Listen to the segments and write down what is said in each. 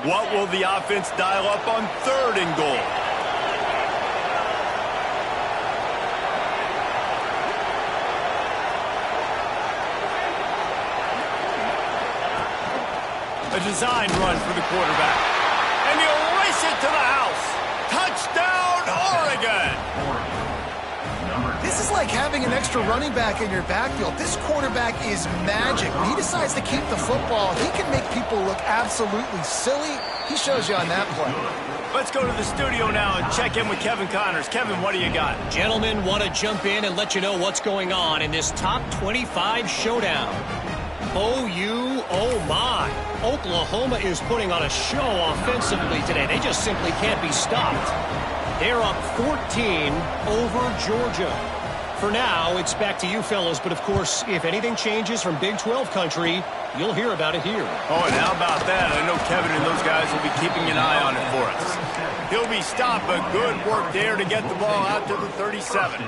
What will the offense dial up on 3rd and goal? A design run for the quarterback. And he'll race it to the house. Touchdown, Oregon! This is like having an extra running back in your backfield. This quarterback is magic. When he decides to keep the football, he can make people look absolutely silly. He shows you on that play. Let's go to the studio now and check in with Kevin Connors. Kevin, what do you got? Gentlemen, want to jump in and let you know what's going on in this top 25 showdown. Oh my. Oklahoma is putting on a show offensively today. They just simply can't be stopped. They're up 14 over Georgia. For now, it's back to you fellas, but of course, if anything changes from Big 12 country, you'll hear about it here. Oh, and how about that? I know Kevin and those guys will be keeping an eye on it for us. He'll be stopped, but good work there to get the ball out to the 37.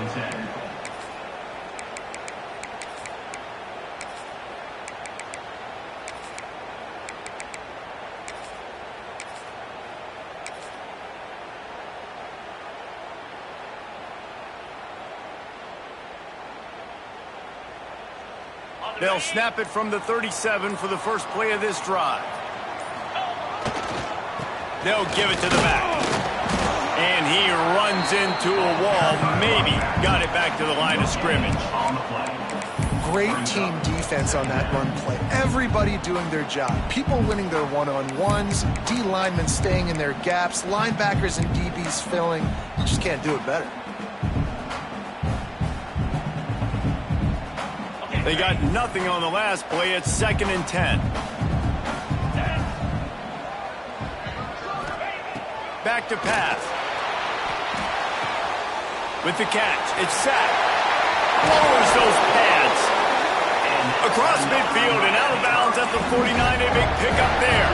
They'll snap it from the 37 for the first play of this drive. They'll give it to the back. And he runs into a wall. Maybe got it back to the line of scrimmage. Great team defense on that run play. Everybody doing their job. People winning their one-on-ones, D linemen staying in their gaps, linebackers and DBs filling. You just can't do it better. They got nothing on the last play. It's 2nd and 10. Back to pass. With the catch, it's sacked. Lowers those pads. Across midfield and out of bounds at the 49. A big pickup there.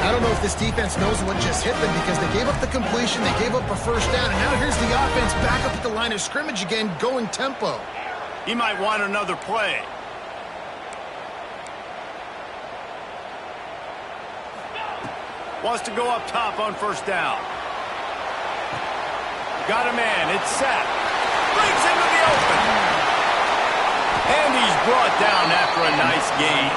I don't know if this defense knows what just hit them because they gave up the completion, they gave up a first down, and now here's the offense back up at the line of scrimmage again, going tempo. He might want another play. Wants to go up top on first down. Got a man. It's sacked. Brings him to the open. And he's brought down after a nice gain.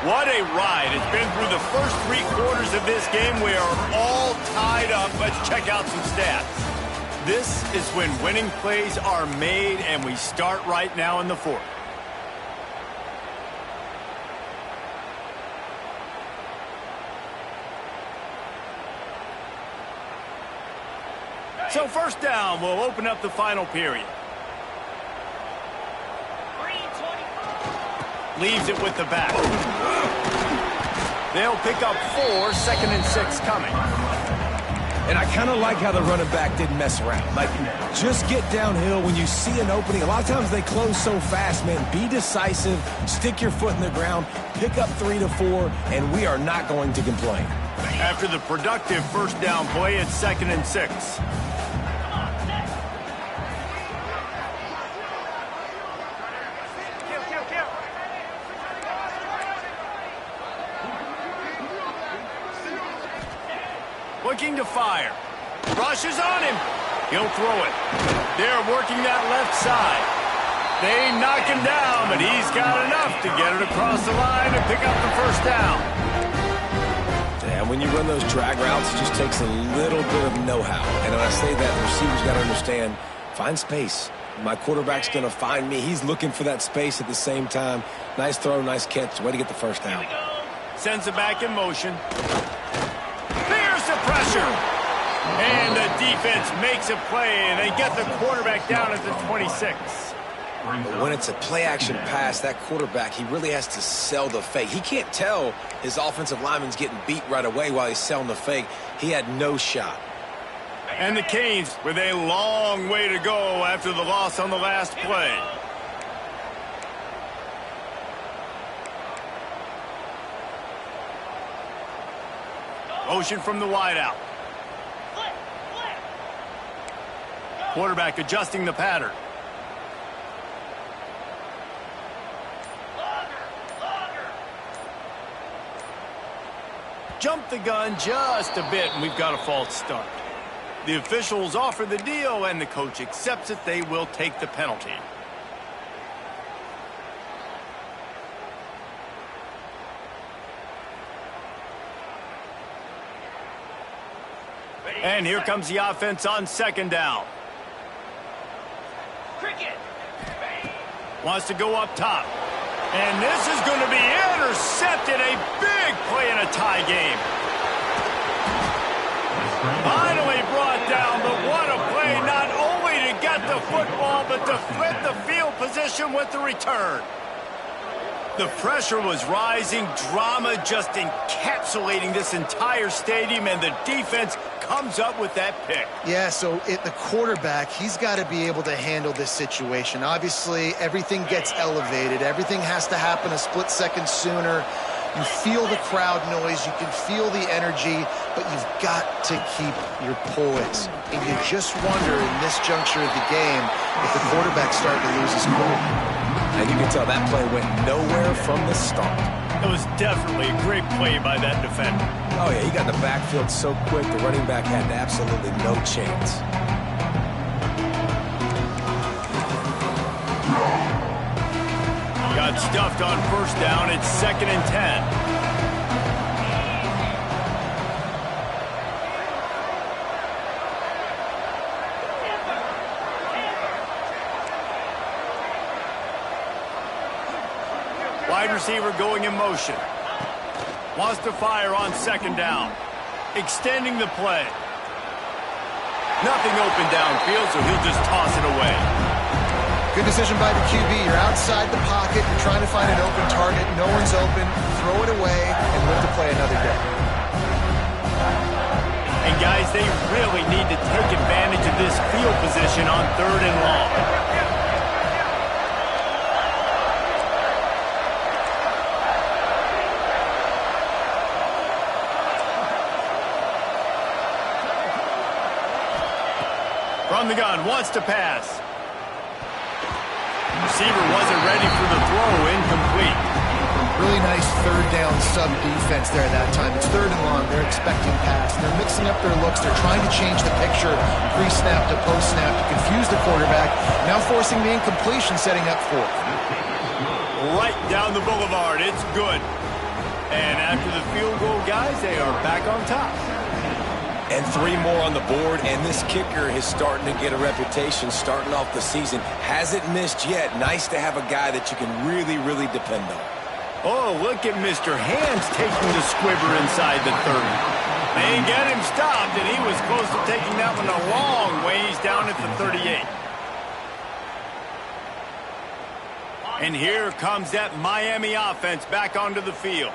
What a ride. It's been through the first 3 quarters of this game. We are all tied up. Let's check out some stats. This is when winning plays are made, and we start right now in the 4th. So first down, we'll open up the final period. Leaves it with the back. They'll pick up 4, 2nd and 6 coming. And I kind of like how the running back didn't mess around. Like, just get downhill when you see an opening. A lot of times they close so fast, man. Be decisive, stick your foot in the ground, pick up 3 to 4, and we are not going to complain. After the productive first down play, it's 2nd and 6. Looking to fire. Rushes on him. He'll throw it. They're working that left side. They knock him down, but he's got enough to get it across the line and pick up the first down. And when you run those drag routes, it just takes a little bit of know-how. And when I say that, the receiver's got to understand, find space. My quarterback's going to find me. He's looking for that space at the same time. Nice throw, nice catch. Way to get the first down. Sends it back in motion. There's the pressure. And the defense makes a play, and they get the quarterback down at the 26. But when it's a play-action pass, that quarterback, he really has to sell the fake. He can't tell his offensive lineman's getting beat right away while he's selling the fake. He had no shot. And the Canes with a long way to go after the loss on the last play. Motion from the wideout. Quarterback adjusting the pattern. Jump the gun just a bit, and we've got a false start. The officials offer the deal, and the coach accepts it. They will take the penalty. And here comes the offense on second down. Wants to go up top. And this is going to be intercepted. A big play in a tie game. Finally brought down, but what a play. Not only to get the football, but to flip the field position with the return. The pressure was rising. Drama just encapsulating this entire stadium, and the defense comes up with that pick. Yeah, so the quarterback, he's got to be able to handle this situation. Obviously, everything gets elevated. Everything has to happen a split second sooner. You feel the crowd noise. You can feel the energy, but you've got to keep your poise. And you just wonder in this juncture of the game if the quarterback's starting to lose his cool. And you can tell that play went nowhere from the start. It was definitely a great play by that defender. Oh, yeah, he got in the backfield so quick, the running back had absolutely no chance. Got stuffed on first down. It's 2nd and 10. Wide receiver going in motion. Wants to fire on second down. Extending the play. Nothing open downfield, so he'll just toss it away. Good decision by the QB. You're outside the pocket. You're trying to find an open target. No one's open. Throw it away and live to play another day. And guys, they really need to take advantage of this field position on 3rd and long. From the gun, wants to pass. Receiver wasn't ready for the throw, incomplete. Really nice 3rd down sub defense there that time. It's 3rd and long. They're expecting pass. They're mixing up their looks. They're trying to change the picture pre-snap to post-snap to confuse the quarterback. Now forcing the incompletion, setting up 4th. Right down the boulevard. It's good. And after the field goal, guys, they are back on top. And 3 more on the board, and this kicker is starting to get a reputation starting off the season. Hasn't missed yet. Nice to have a guy that you can really, really depend on. Oh, look at Mr. Hands taking the squibber inside the 30. They ain't get him stopped, and he was close to taking that one a long ways down at the 38. And here comes that Miami offense back onto the field.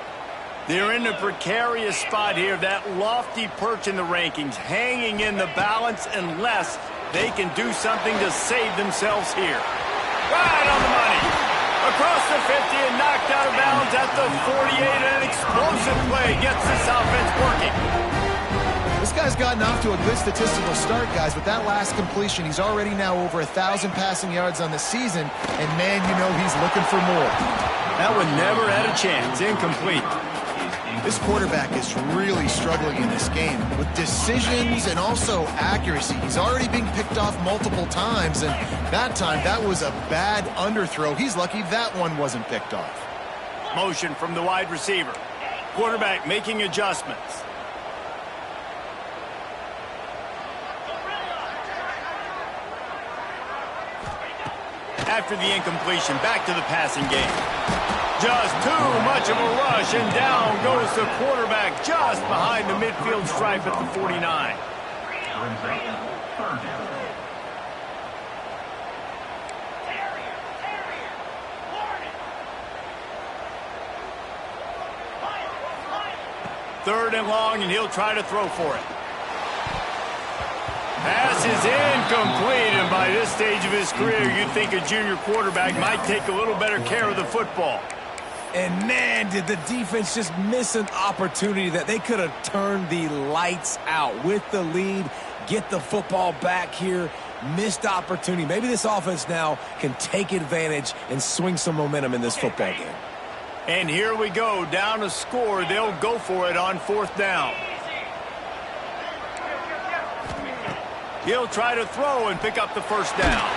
They're in a precarious spot here, that lofty perch in the rankings, hanging in the balance unless they can do something to save themselves here. Right on the money. Across the 50 and knocked out of bounds at the 48. An explosive play gets this offense working. This guy's gotten off to a good statistical start, guys. With that last completion, he's already now over 1,000 passing yards on the season. And, man, you know he's looking for more. That one never had a chance. Incomplete. This quarterback is really struggling in this game with decisions and also accuracy. He's already being picked off multiple times, and that time that was a bad underthrow. He's lucky that one wasn't picked off. Motion from the wide receiver. Quarterback making adjustments. After the incompletion, back to the passing game. Just too much of a rush, and down goes the quarterback just behind the midfield stripe at the 49. Third and long, and he'll try to throw for it. Pass is incomplete, and by this stage of his career, you'd think a junior quarterback might take a little better care of the football. And, man, did the defense just miss an opportunity that they could have turned the lights out with the lead, get the football back here, Missed opportunity. Maybe this offense now can take advantage and swing some momentum in this football game. And here we go, down a score. They'll go for it on 4th down. He'll try to throw and pick up the first down.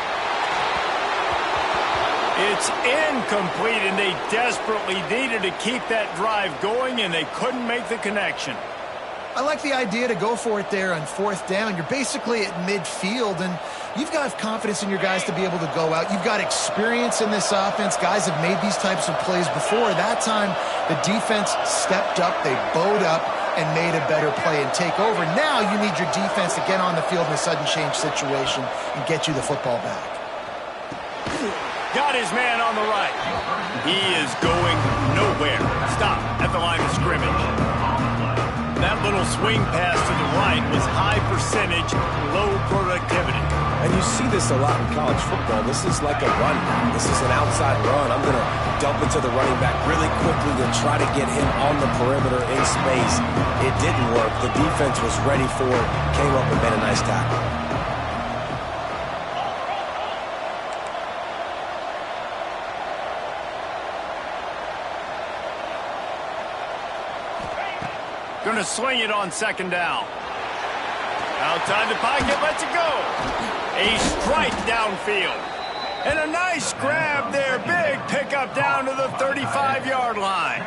It's incomplete, and they desperately needed to keep that drive going, and they couldn't make the connection. I like the idea to go for it there on 4th down. You're basically at midfield, and you've got confidence in your guys to be able to go out. You've got experience in this offense. Guys have made these types of plays before. That time, the defense stepped up. They bowed up and made a better play and take over. Now you need your defense to get on the field in a sudden change situation and get you the football back. Got his man on the right. He is going nowhere. Stop at the line of scrimmage. That little swing pass to the right was high percentage, low productivity. And you see this a lot in college football. This is like a run. This is an outside run. I'm going to dump it to the running back really quickly to try to get him on the perimeter in space. It didn't work. The defense was ready for it, came up and made a nice tackle. Going to swing it on 2nd down. Outside the pocket, lets it go. A strike downfield. And a nice grab there. Big pickup down to the 35-yard line.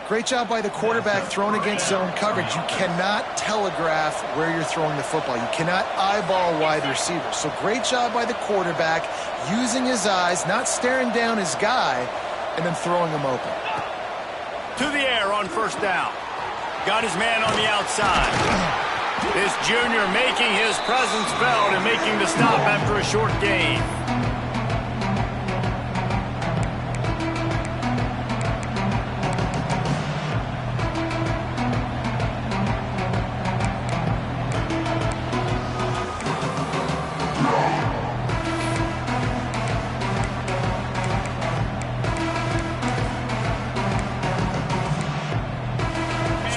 Great job by the quarterback thrown against zone coverage. You cannot telegraph where you're throwing the football. You cannot eyeball wide receivers. So great job by the quarterback using his eyes, not staring down his guy, and then throwing him open. To the air on 1st down. Got his man on the outside. This junior making his presence felt and making the stop after a short gain.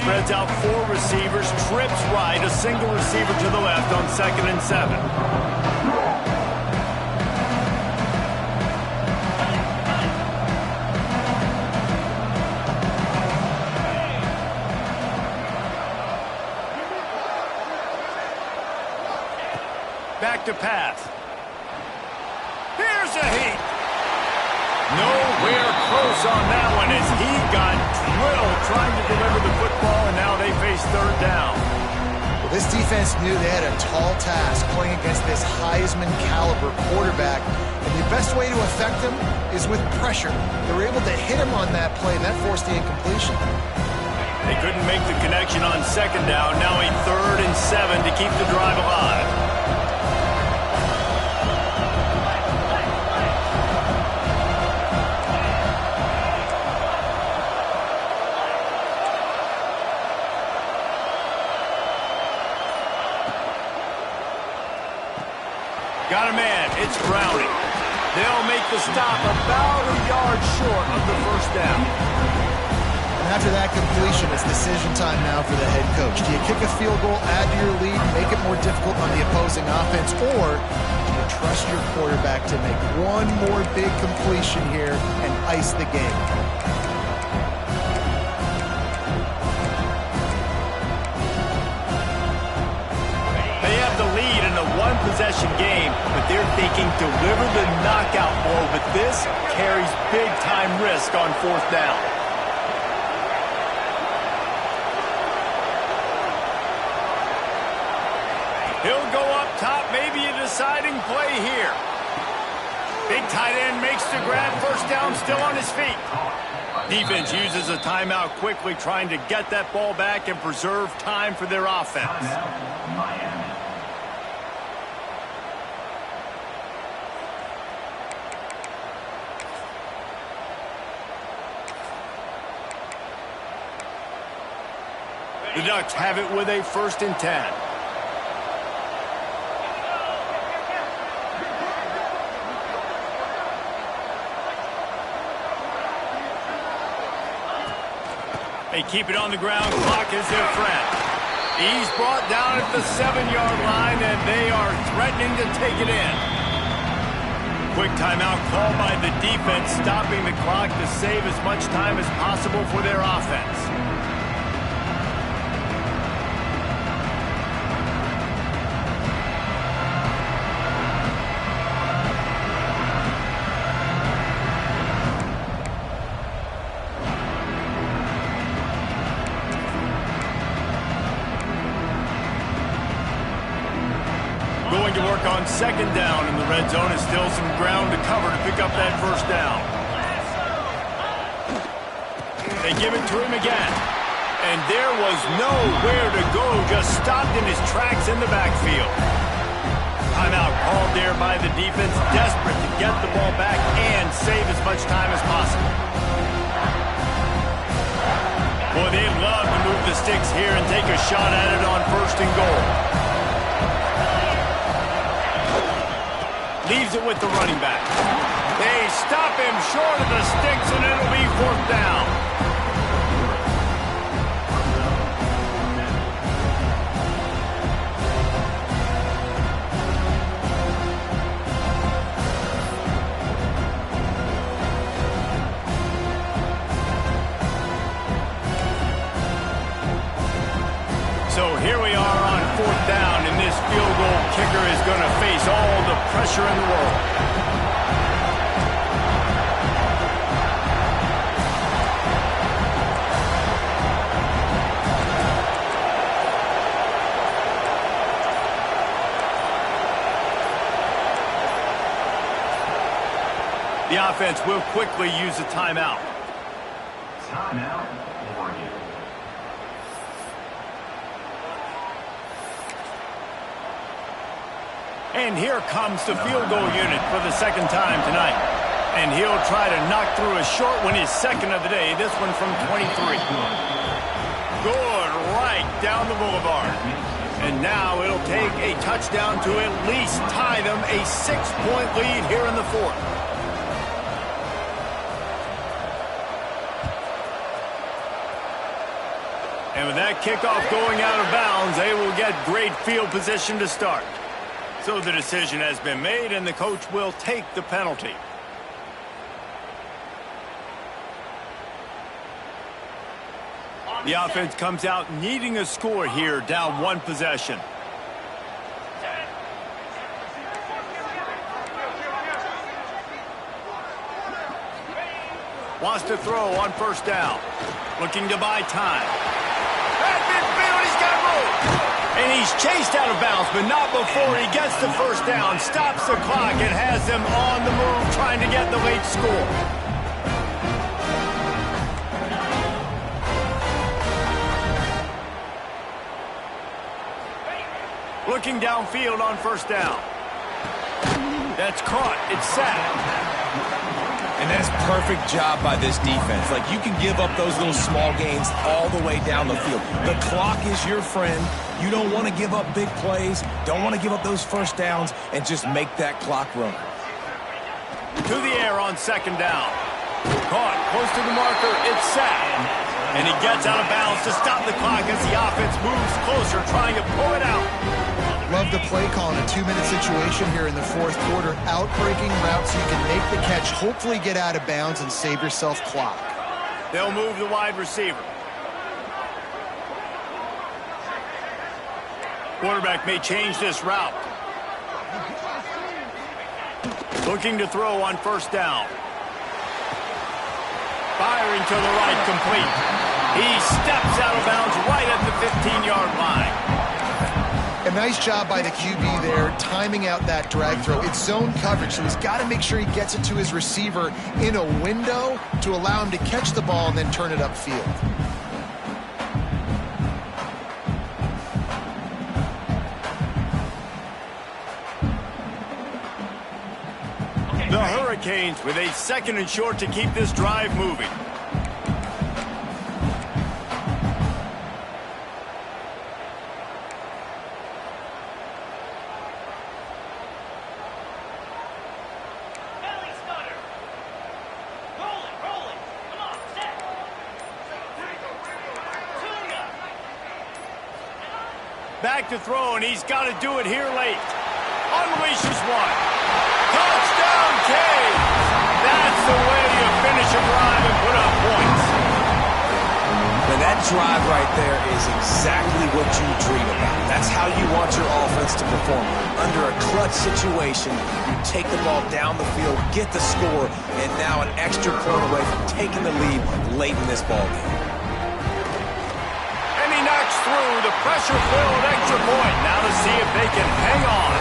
Spreads out 4 receivers, trips right, a single receiver to the left on 2nd and 7. Back to pass. Here's a heat. Nowhere close on that one as he got drilled trying to deliver the football, and now they face 3rd down. Well, this defense knew they had a tall task playing against this Heisman caliber quarterback, and the best way to affect him is with pressure. They were able to hit him on that play, and that forced the incompletion. They couldn't make the connection on 2nd down. Now a 3rd and 7 to keep the drive alive. Got a man. It's Browning. They'll make the stop about a yard short of the 1st down. And after that completion, it's decision time now for the head coach. Do you kick a field goal, add to your lead, make it more difficult on the opposing offense, or do you trust your quarterback to make one more big completion here and ice the game? They have the lead in a one-possession game, but they're thinking deliver the knockout blow, but this carries big-time risk on 4th down. He'll go up top, maybe a deciding play here. Big tight end makes the grab, 1st down, still on his feet. Defense uses a timeout quickly, trying to get that ball back and preserve time for their offense. The Ducks have it with a 1st and 10. They keep it on the ground. Clock is their friend. He's brought down at the 7-yard line, and they are are threatening to take it in. Quick timeout called by the defense, stopping the clock to save as much time as possible for their offense. Going to work on second down in the red zone. Is still some ground to cover to pick up that first down. They give it to him again. And there was nowhere to go, just stopped in his tracks in the backfield. Timeout called there by the defense, desperate to get the ball back and save as much time as possible. Boy, they'd love to move the sticks here and take a shot at it on first and goal. Leaves it with the running back. They stop him short of the sticks, and it'll be fourth down. So here we are on fourth down, and this field goal kicker is going to face all the pressure in the world. The offense will quickly use a timeout. Timeout. And here comes the field goal unit for the second time tonight. And he'll try to knock through a short one, his second of the day, this one from 23. Good, right down the boulevard. And now it'll take a touchdown to at least tie them a 6-point lead here in the fourth. And with that kickoff going out of bounds, they will get great field position to start. So the decision has been made, and the coach will take the penalty. The offense comes out needing a score here, down one possession. Wants to throw on first down. Looking to buy time. At midfield, he's got room. And he's chased out of bounds, but not before he gets the first down, stops the clock, and has them on the move trying to get the late score. Looking downfield on first down. That's caught. It's sacked. And that's perfect job by this defense. Like, you can give up those little small gains all the way down the field. The clock is your friend. You don't want to give up big plays, don't want to give up those first downs, and just make that clock run. To the air on second down. Caught close to the marker. It's sacked. And he gets out of bounds to stop the clock as the offense moves closer, trying to pull it out. Love the play call in a 2-minute situation here in the fourth quarter. Out-breaking route so you can make the catch, hopefully get out of bounds and save yourself clock. They'll move the wide receiver. Quarterback may change this route. Looking to throw on first down. Firing to the right, complete. He steps out of bounds right at the 15-yard line. A nice job by the QB there, timing out that drag throw. It's zone coverage, so he's got to make sure he gets it to his receiver in a window to allow him to catch the ball and then turn it upfield. The Hurricanes with a second and short to keep this drive moving. Back to throw, and he's got to do it here late. unleashes one. Touchdown, Cade! That's the way you finish a drive and put up points. And that drive right there is exactly what you dream about. That's how you want your offense to perform. Under a clutch situation, you take the ball down the field, get the score, and now an extra point away from taking the lead late in this ball game. And he knocks through the pressure-filled extra point. Now to see if they can hang on.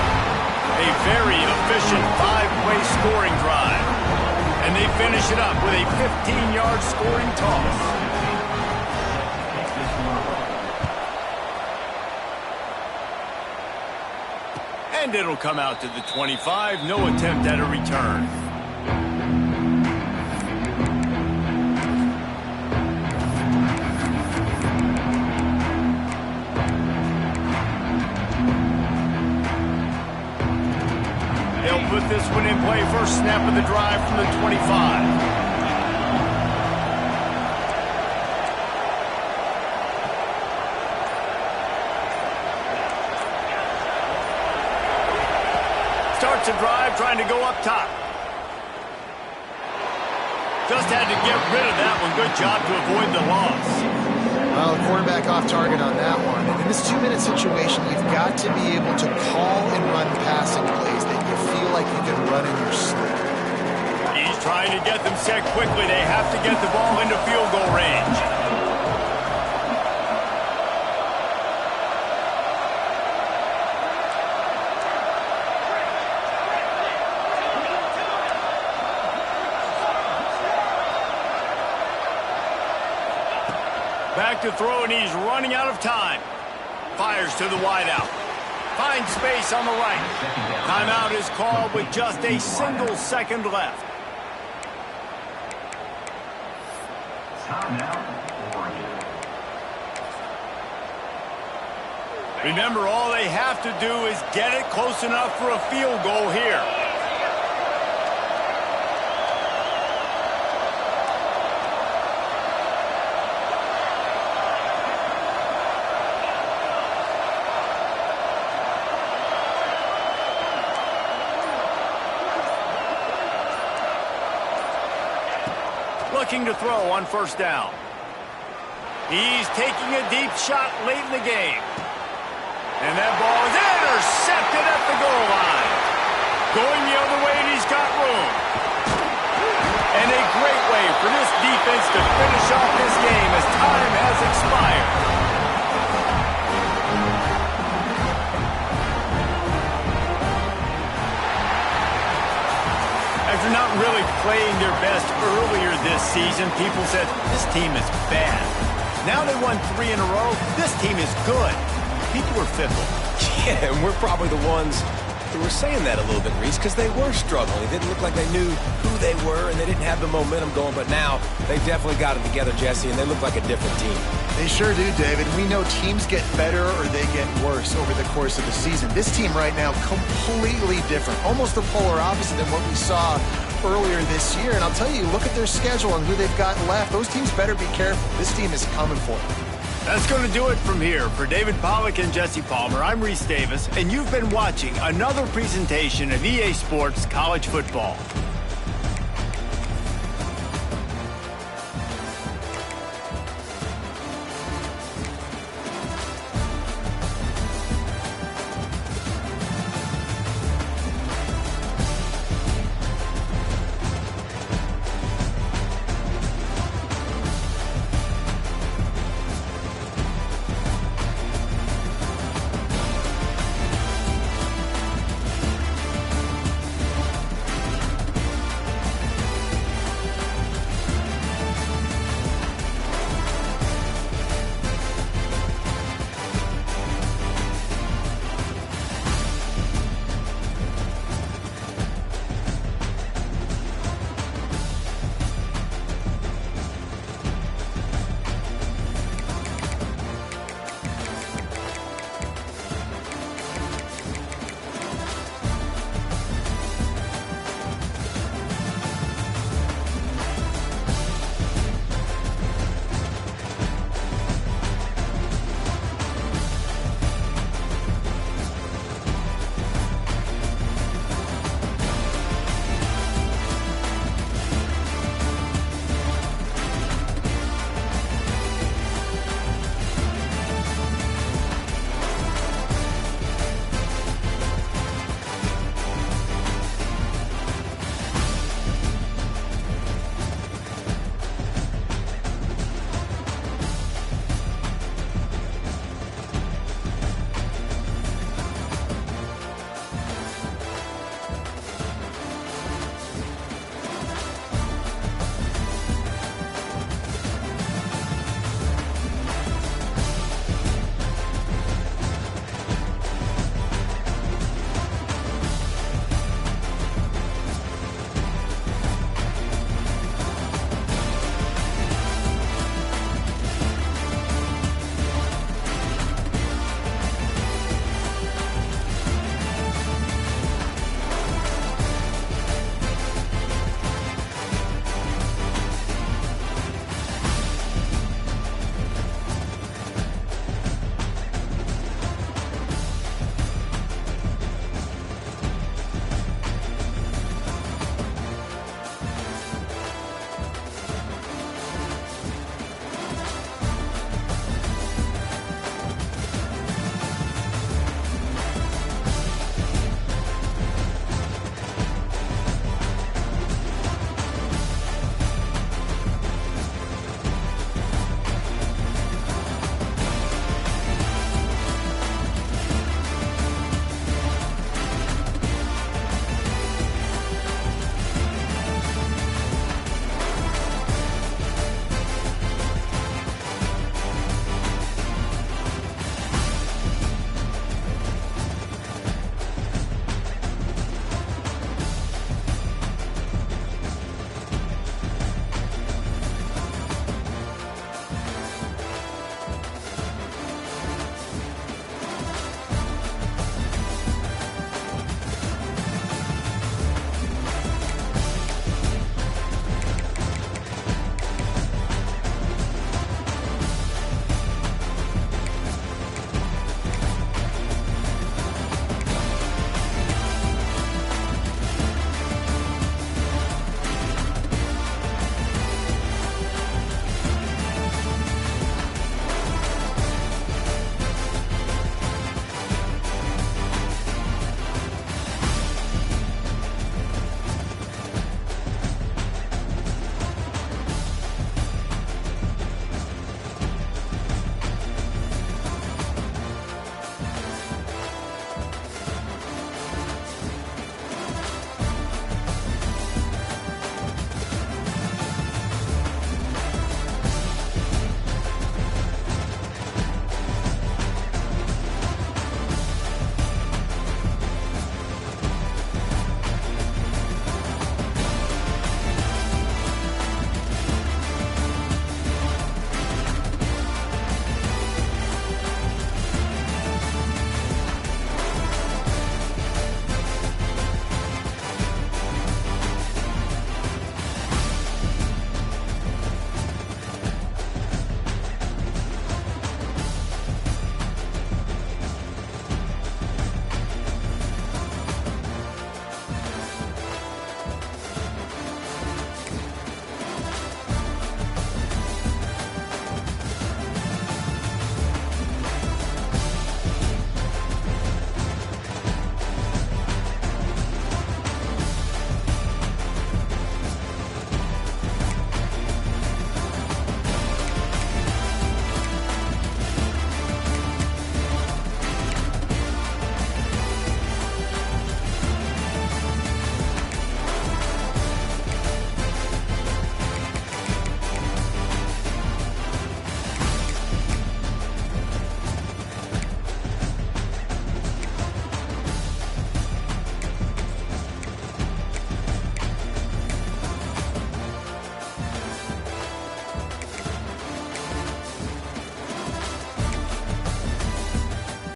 A very efficient five-way scoring drive. And they finish it up with a 15-yard scoring toss. And it'll come out to the 25. No attempt at a return. They'll put this one in play. First snap of the drive from the 25. Starts a drive trying to go up top. Just had to get rid of that one. Good job to avoid the loss. Well, the quarterback off target on that one. And in this 2-minute situation, you've got to be able to call and run passing plays that you feel like you can run in your sleep. He's trying to get them set quickly. They have to get the ball into field goal range. Back to throw, and he's running out of time. Fires to the wideout. Finds space on the right. Timeout is called with just a single second left. Remember, all they have to do is get it close enough for a field goal here. Looking to throw on first down. He's taking a deep shot late in the game. And that ball is intercepted at the goal line. Going the other way, and he's got room. And a great way for this defense to finish off this game as time has expired. After not really playing their best earlier this season, people said, this team is bad. Now they won 3 in a row. This team is good. People were fickle. Yeah, and we're probably the ones who were saying that a little bit, Reese, because they were struggling. It didn't look like they knew who they were, and they didn't have the momentum going. But now they've definitely got it together, Jesse, and they look like a different team. They sure do, David. We know teams get better or they get worse over the course of the season. This team right now, completely different. Almost the polar opposite than what we saw earlier this year. And I'll tell you, look at their schedule and who they've got left. Those teams better be careful. This team is coming for them. That's going to do it from here. For David Pollack and Jesse Palmer, I'm Reese Davis, and you've been watching another presentation of EA Sports College Football.